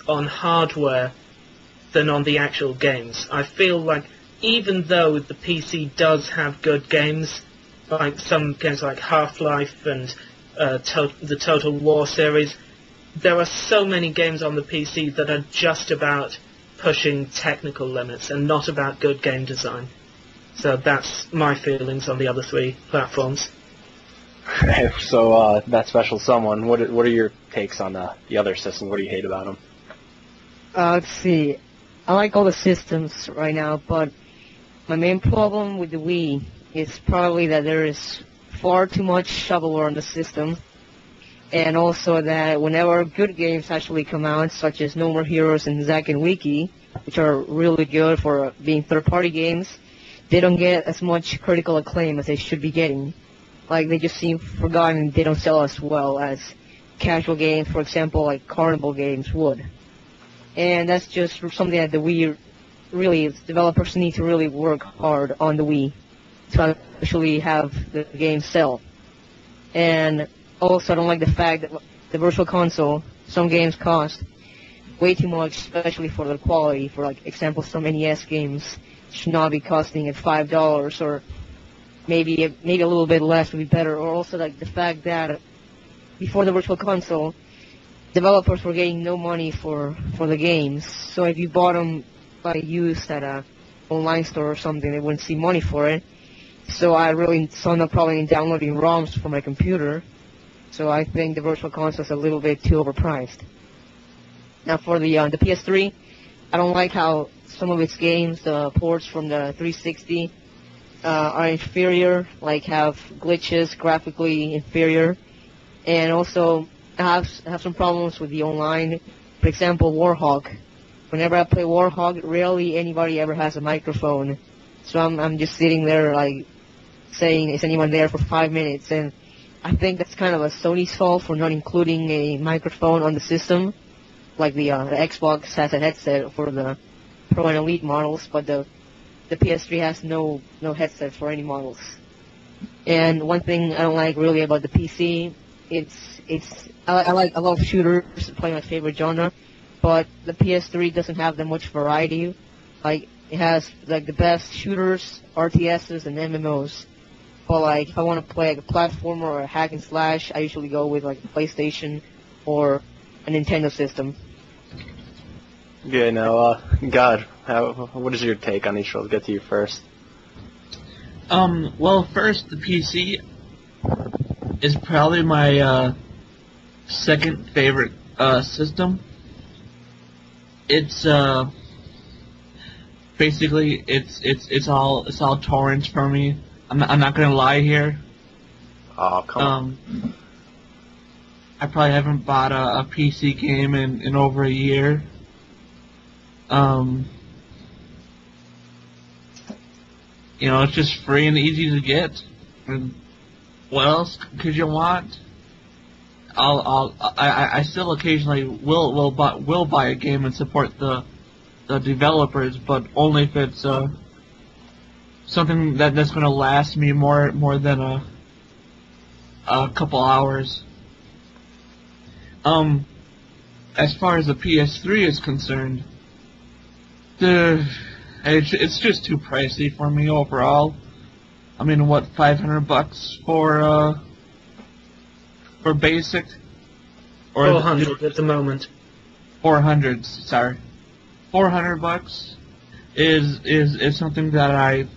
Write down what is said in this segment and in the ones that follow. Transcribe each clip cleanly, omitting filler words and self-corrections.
on hardware than on the actual games. I feel like even though the PC does have good games, like some games like Half-Life and the Total War series, there are so many games on the PC that are just about pushing technical limits and not about good game design. So that's my feelings on the other three platforms. So that special someone, what are your takes on the other systems? What do you hate about them? Let's see. I like all the systems right now, but my main problem with the Wii is probably that there is far too much shovelware on the system, and also that whenever good games actually come out, such as No More Heroes and Zack and Wiki, which are really good for being third-party games, they don't get as much critical acclaim as they should be getting. Like, they just seem forgotten, they don't sell as well as casual games, for example, like Carnival games would. And that's just something that the Wii really, developers need to really work hard on the Wii to actually have the game sell. And also, I don't like the fact that the Virtual Console, some games cost way too much, especially for the quality. For, like, example, some NES games should not be costing at $5, or maybe a little bit less would be better. Or also, like, the fact that before the Virtual Console, developers were getting no money for the games. So if you bought them by used at a online store or something, they wouldn't see money for it. So I really saw no problem in downloading ROMs for my computer. So I think the Virtual Console is a little bit too overpriced. Now for the PS3, I don't like how some of its games, the ports from the 360, are inferior, like have glitches, graphically inferior, and also I have some problems with the online. For example, Warhawk. Whenever I play Warhawk, rarely anybody ever has a microphone. So I'm just sitting there like saying, is anyone there, for 5 minutes, and I think that's kind of a Sony's fault for not including a microphone on the system. Like the Xbox has a headset for the Pro and Elite models, but the PS3 has no headset for any models. And one thing I don't like really about the PC, I love shooters, play my favorite genre, but the PS3 doesn't have that much variety. Like, it has like the best shooters, RTSs, and MMOs. But like, if I want to play like a platformer or a hack and slash, I usually go with like a PlayStation or a Nintendo system. Yeah, no, God, what is your take on each? I'll get to you first. Well, first, the PC is probably my second favorite system. It's basically it's all torrents for me. I'm not gonna lie here. Oh, come on. I probably haven't bought a PC game in over a year. You know, it's just free and easy to get. And what else could you want? I still occasionally will buy a game and support the developers, but only if it's something that's going to last me more than a couple hours. As far as the PS3 is concerned, it's just too pricey for me overall. I mean, what, $500 for basic? Or $400 at the moment. 400, sorry. $400 is something that I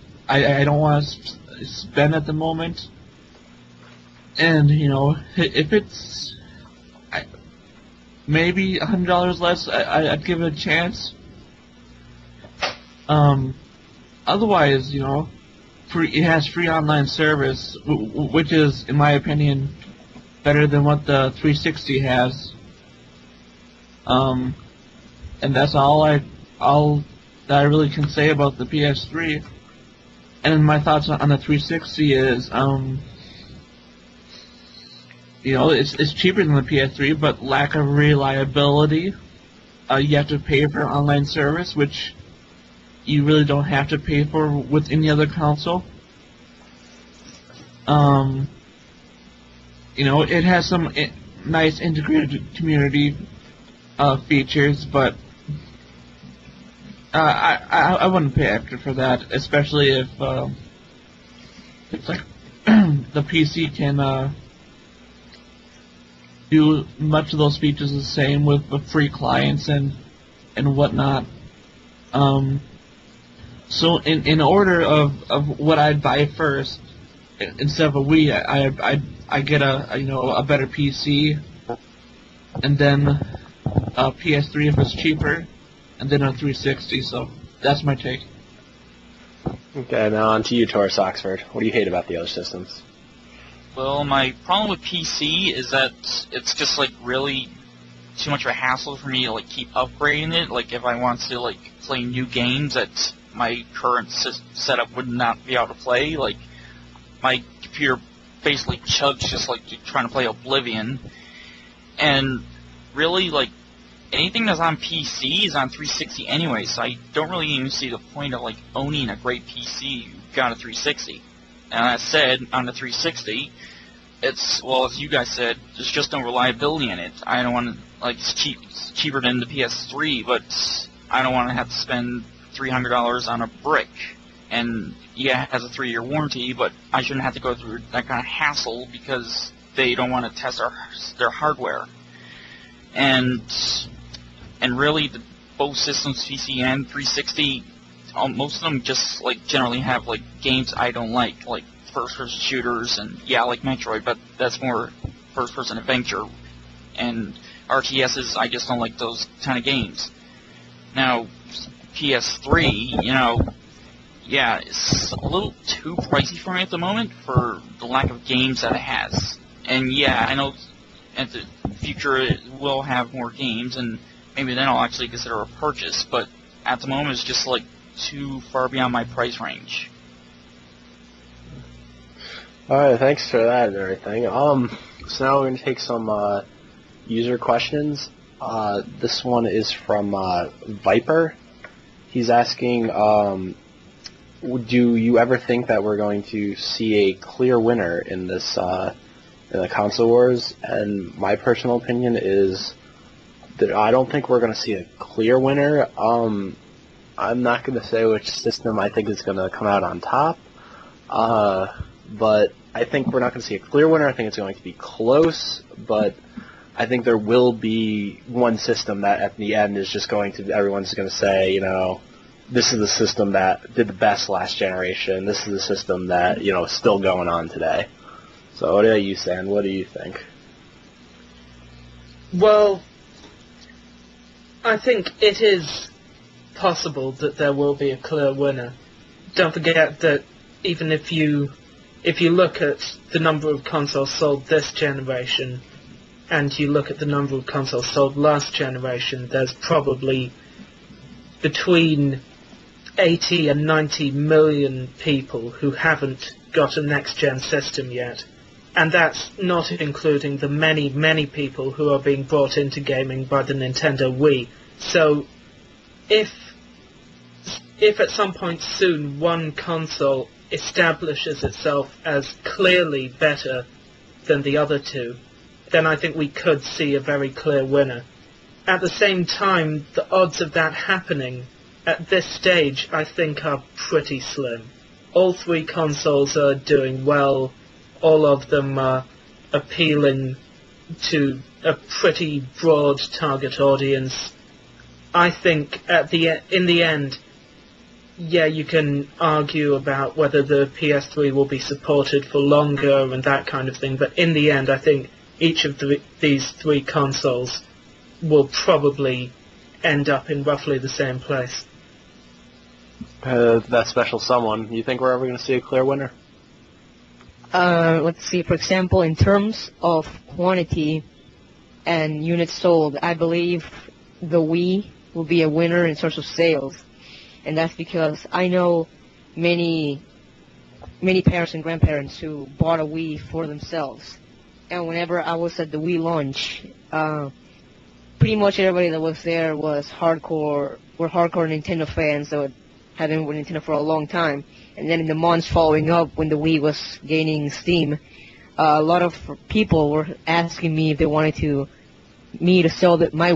don't want to spend at the moment. And, you know, if it's maybe $100 less, I'd give it a chance. Otherwise, you know, it has free online service, which is, in my opinion, better than what the 360 has. And that's all that I really can say about the PS3. And my thoughts on the 360 is, you know, it's cheaper than the PS3, but lack of reliability. You have to pay for online service, which you really don't have to pay for with any other console. You know, it has some nice integrated community features, but I wouldn't pay extra for that, especially if it's like the PC can do much of those features the same with the free clients and whatnot. So in order of what I'd buy first, instead of a Wii, I get a better PC, and then a PS3 if it's cheaper, and then a 360. So that's my take. Okay, now on to you, Taurus Oxford. What do you hate about the other systems? Well, my problem with PC is that it's just like really too much of a hassle for me to like keep upgrading it. Like if I want to like play new games that my current setup would not be able to play, like my computer basically chugs just like trying to play Oblivion. And really, like anything that's on PC is on 360 anyway, so I don't really even see the point of like owning a great PC. You've got a 360. And that said, on the 360, it's, well, as you guys said, there's just no reliability in it. I don't want to, like, it's cheaper than the PS3, but I don't want to have to spend $300 on a brick. And, yeah, it has a 3-year warranty, but I shouldn't have to go through that kind of hassle because they don't want to test their hardware. And really, both systems, PC and 360, most of them just like generally have like games I don't like first-person shooters, and yeah, I like Metroid, but that's more first-person adventure. And RTSs, I just don't like those kind of games. Now, PS3, yeah, it's a little too pricey for me at the moment for the lack of games that it has. And yeah, I know in the future it will have more games, and maybe then I'll actually consider a purchase. But at the moment, it's just like too far beyond my price range. Alright, thanks for that and everything. So now we're going to take some user questions. This one is from Viper. He's asking, do you ever think that we're going to see a clear winner in this in the console wars? And my personal opinion is that I don't think we're going to see a clear winner. I'm not going to say which system I think is going to come out on top, but I think we're not going to see a clear winner. I think it's going to be close, but I think there will be one system that at the end is just going to, everyone's going to say, this is the system that did the best last generation. This is the system that, is still going on today. So what about you, Stan? What do you think? Well, I think it is possible that there will be a clear winner. Don't forget that even if you look at the number of consoles sold this generation and you look at the number of consoles sold last generation, there's probably between 80 and 90 million people who haven't got a next-gen system yet. And that's not including the many, many people who are being brought into gaming by the Nintendo Wii. So if at some point soon one console establishes itself as clearly better than the other two, then I think we could see a very clear winner. At the same time, the odds of that happening at this stage, I think, are pretty slim. All three consoles are doing well. All of them are appealing to a pretty broad target audience. I think in the end, yeah, you can argue about whether the PS3 will be supported for longer and that kind of thing, but in the end, I think each of these three consoles will probably end up in roughly the same place. That special someone, you think we're ever going to see a clear winner? Let's see, for example, in terms of quantity and units sold, I believe the Wii will be a winner in terms of sales. And that's because I know many parents and grandparents who bought a Wii for themselves. And whenever I was at the Wii launch, pretty much everybody that was there were hardcore Nintendo fans that had been with Nintendo for a long time. And then in the months following up, when the Wii was gaining steam, a lot of people were asking me if they wanted me to sell my